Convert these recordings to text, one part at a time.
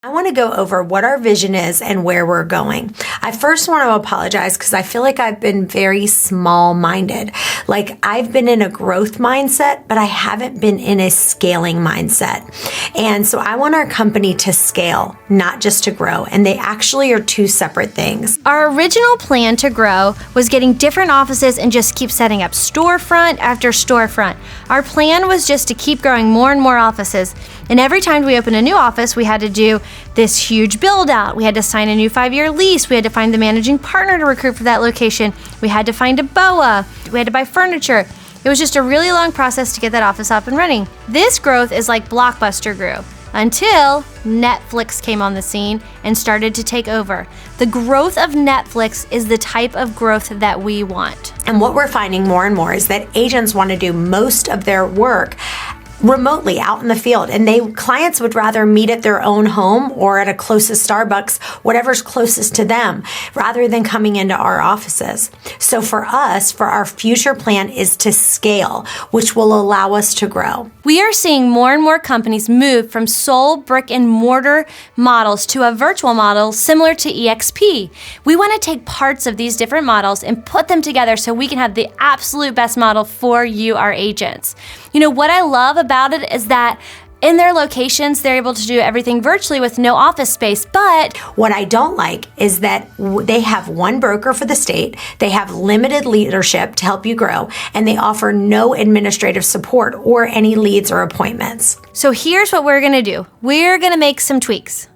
I want to go over what our vision is and where we're going. I first want to apologize because I feel like I've been very small-minded. Like I've been in a growth mindset, but I haven't been in a scaling mindset. And so I want our company to scale, not just to grow. And they actually are two separate things. Our original plan to grow was getting different offices and just keep setting up storefront after storefront. Our plan was just to keep growing more and more offices. And every time we opened a new office, we had to do this huge build out. We had to sign a new 5-year lease. We had to find the managing partner to recruit for that location. We had to find a BOA. We had to buy furniture. It was just a really long process to get that office up and running. This growth is like Blockbuster grew until Netflix came on the scene and started to take over. The growth of Netflix is the type of growth that we want. And what we're finding more and more is that agents want to do most of their work remotely out in the field, and clients would rather meet at their own home or at a closest Starbucks, whatever's closest to them, rather than coming into our offices. So for us, for our future plan is to scale, which will allow us to grow. We are seeing more and more companies move from sole brick and mortar models to a virtual model similar to EXP. We want to take parts of these different models and put them together so we can have the absolute best model for you, our agents. You know, what I love about it is that in their locations, they're able to do everything virtually with no office space. But what I don't like is that they have one broker for the state, they have limited leadership to help you grow, and they offer no administrative support or any leads or appointments. So here's what we're gonna do. We're gonna make some tweaks.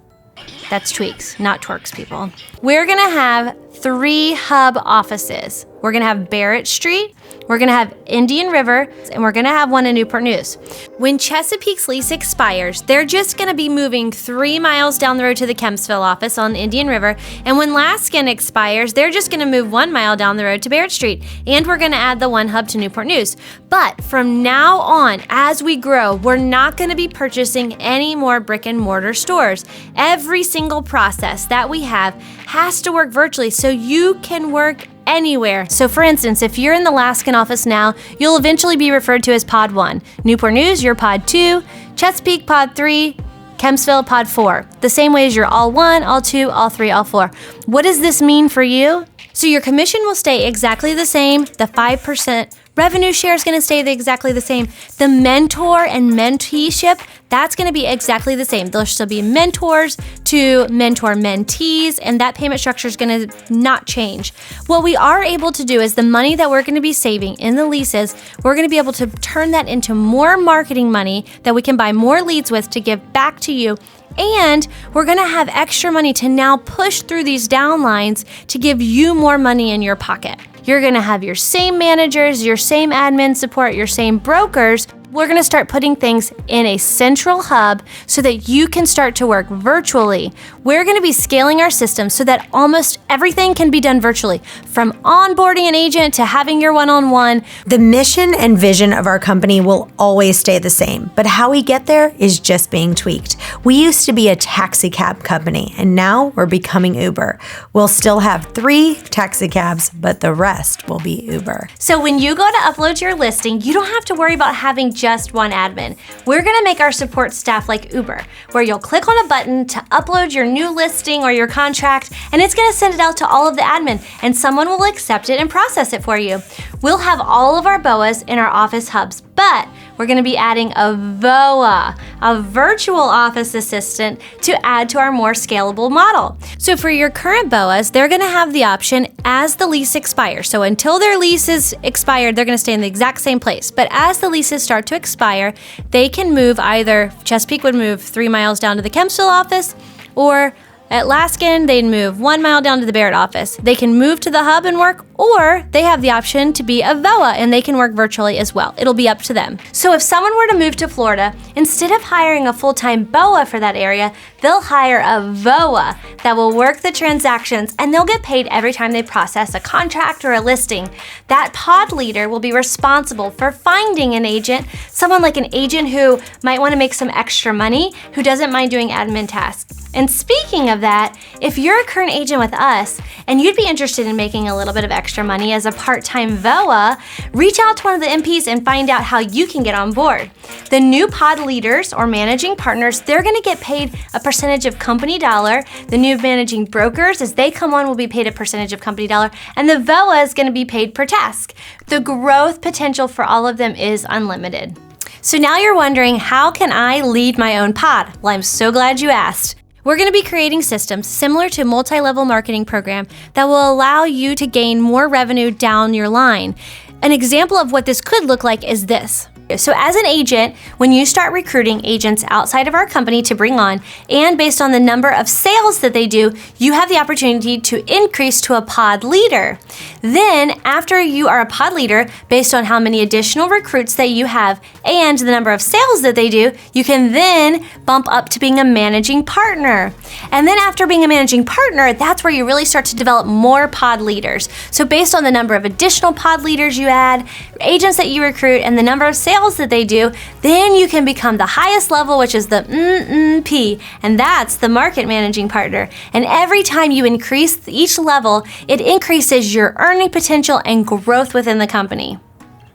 That's tweaks, not twerks, people. We're gonna have 3 hub offices. We're gonna have Barrett Street, we're gonna have Indian River, and we're gonna have one in Newport News. When Chesapeake's lease expires, they're just gonna be moving 3 miles down the road to the Kempsville office on Indian River. And when Laskin expires, they're just gonna move 1 mile down the road to Barrett Street. And we're gonna add the one hub to Newport News. But from now on, as we grow, we're not gonna be purchasing any more brick and mortar stores. Every single process that we have has to work virtually so you can work anywhere. So for instance, if you're in the Laskin office now, you'll eventually be referred to as Pod 1. Newport News, you're Pod 2. Chesapeake, Pod 3. Kempsville, Pod 4. The same way as you're all 1, all 2, all 3, all 4. What does this mean for you? So your commission will stay exactly the same. The 5% revenue share is going to stay exactly the same. The mentor and menteeship, that's going to be exactly the same. There'll still be mentors to mentor mentees, and that payment structure is going to not change. What we are able to do is the money that we're going to be saving in the leases, we're going to be able to turn that into more marketing money that we can buy more leads with to give back to you. And we're gonna have extra money to now push through these downlines to give you more money in your pocket. You're gonna have your same managers, your same admin support, your same brokers. We're gonna start putting things in a central hub so that you can start to work virtually. We're gonna be scaling our system so that almost everything can be done virtually, from onboarding an agent to having your one-on-one. The mission and vision of our company will always stay the same, but how we get there is just being tweaked. We used to be a taxi cab company, and now we're becoming Uber. We'll still have 3 taxi cabs, but the rest will be Uber. So when you go to upload your listing, you don't have to worry about having just one admin. We're gonna make our support staff like Uber, where you'll click on a button to upload your new listing or your contract, and it's gonna send it out to all of the admin, and someone will accept it and process it for you. We'll have all of our BOAs in our office hubs, but we're gonna be adding a VOA, a virtual office assistant, to add to our more scalable model. So for your current BOAs, they're gonna have the option as the lease expires. So until their lease is expired, they're gonna stay in the exact same place. But as the leases start to expire, they can move either, Chesapeake would move 3 miles down to the Kempsville office, or at Laskin, they'd move 1 mile down to the Barrett office. They can move to the hub and work, or they have the option to be a VOA and they can work virtually as well. It'll be up to them. So if someone were to move to Florida, instead of hiring a full-time BOA for that area, they'll hire a VOA that will work the transactions, and they'll get paid every time they process a contract or a listing. That pod leader will be responsible for finding an agent, someone like an agent who might want to make some extra money, who doesn't mind doing admin tasks. And speaking of that, if you're a current agent with us and you'd be interested in making a little bit of extra money as a part-time VOA, reach out to one of the MPs and find out how you can get on board. The new pod leaders or managing partners, they're gonna get paid a percentage of company dollar. The new managing brokers, as they come on, will be paid a percentage of company dollar. And the VOA is gonna be paid per task. The growth potential for all of them is unlimited. So now you're wondering, how can I lead my own pod? Well, I'm so glad you asked. We're going to be creating systems similar to a multi-level marketing program that will allow you to gain more revenue down your line. An example of what this could look like is this. So as an agent, when you start recruiting agents outside of our company to bring on, and based on the number of sales that they do, you have the opportunity to increase to a pod leader. Then after you are a pod leader, based on how many additional recruits that you have and the number of sales that they do, you can then bump up to being a managing partner. And then after being a managing partner, that's where you really start to develop more pod leaders. So based on the number of additional pod leaders you add, agents that you recruit, and the number of sales that they do, then you can become the highest level, which is the MMP, and that's the market managing partner. And every time you increase each level, it increases your earning potential and growth within the company.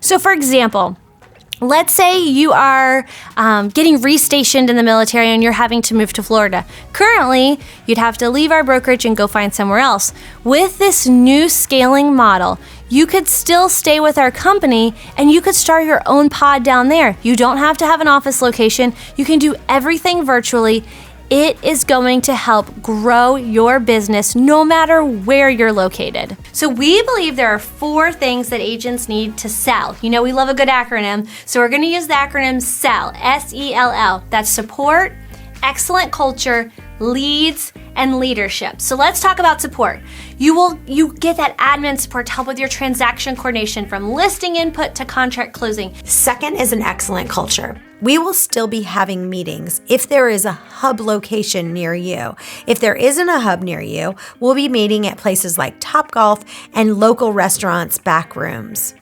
So for example, let's say you are getting restationed in the military and you're having to move to Florida. Currently, you'd have to leave our brokerage and go find somewhere else. With this new scaling model, you could still stay with our company and you could start your own pod down there. You don't have to have an office location. You can do everything virtually. It is going to help grow your business no matter where you're located. So we believe there are 4 things that agents need to sell. You know, we love a good acronym, so we're gonna use the acronym SELL, S-E-L-L. That's support, excellent culture, leads, and leadership. So let's talk about support. You get that admin support to help with your transaction coordination from listing input to contract closing. Second is an excellent culture. We will still be having meetings if there is a hub location near you. If there isn't a hub near you, we'll be meeting at places like Topgolf and local restaurants' back rooms.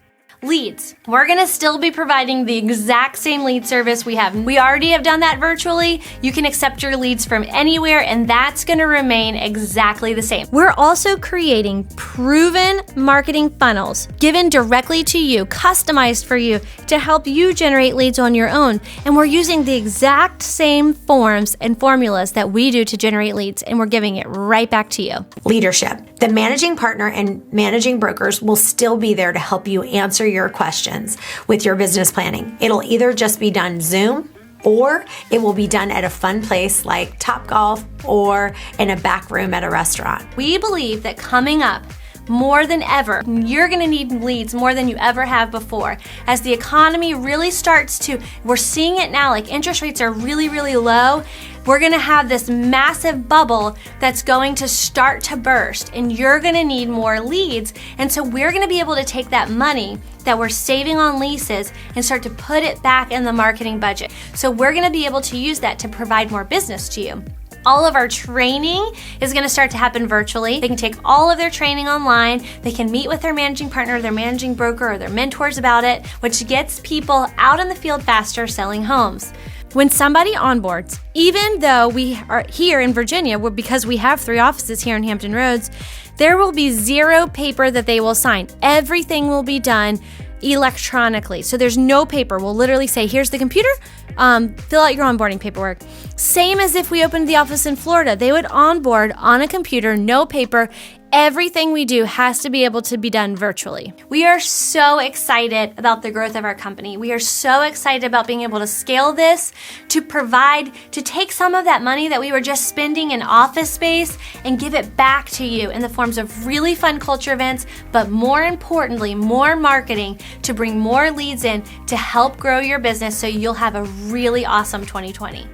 Leads. We're going to still be providing the exact same lead service we have. We already have done that virtually. You can accept your leads from anywhere, and that's going to remain exactly the same. We're also creating proven marketing funnels given directly to you, customized for you to help you generate leads on your own. And we're using the exact same forms and formulas that we do to generate leads, and we're giving it right back to you. Leadership. The managing partner and managing brokers will still be there to help you answer your questions with your business planning. It'll either just be done Zoom, or it will be done at a fun place like Topgolf or in a back room at a restaurant. We believe that coming up, more than ever, you're gonna need leads more than you ever have before. As the economy really starts to, we're seeing it now, like interest rates are really, really low. We're gonna have this massive bubble that's going to start to burst, and you're gonna need more leads. And so we're gonna be able to take that money that we're saving on leases and start to put it back in the marketing budget. So we're gonna be able to use that to provide more business to you. All of our training is going to start to happen virtually. They can take all of their training online. They can meet with their managing partner, their managing broker, or their mentors about it, which gets people out in the field faster selling homes. When somebody onboards, even though we are here in Virginia, because we have 3 offices here in Hampton Roads, there will be 0 paper that they will sign. Everything will be done electronically. So there's no paper. We'll literally say, here's the computer, fill out your onboarding paperwork. Same as if we opened the office in Florida. They would onboard on a computer, no paper. Everything we do has to be able to be done virtually. We are so excited about the growth of our company. We are so excited about being able to scale this, to provide, to take some of that money that we were just spending in office space and give it back to you in the forms of really fun culture events, but more importantly, more marketing to bring more leads in to help grow your business so you'll have a really awesome 2020.